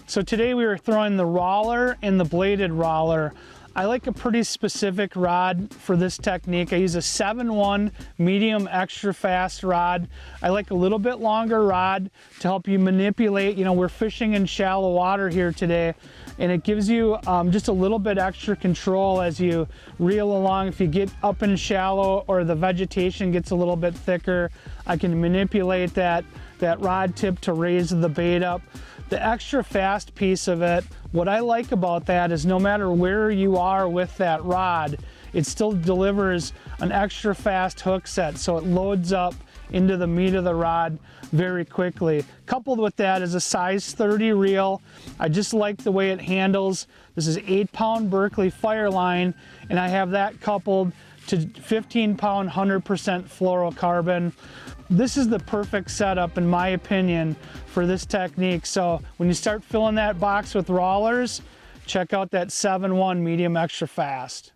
So today we are throwing the Rawler and the Bladed Rawler. I like a pretty specific rod for this technique. I use a 7-1 medium extra fast rod. I like a little bit longer rod to help you manipulate. You know, we're fishing in shallow water here today, and it gives you just a little bit extra control as you reel along. If you get up in shallow or the vegetation gets a little bit thicker, I can manipulate that rod tip to raise the bait up. The extra fast piece of it, what I like about that is no matter where you are with that rod, it still delivers an extra fast hook set, so it loads up into the meat of the rod very quickly. Coupled with that is a size 30 reel. I just like the way it handles. This is 8-pound Berkley Fireline, and I have that coupled to 15-pound 100% fluorocarbon. This is the perfect setup, in my opinion, for this technique. So when you start filling that box with Rawlers, check out that 7-1 medium extra fast.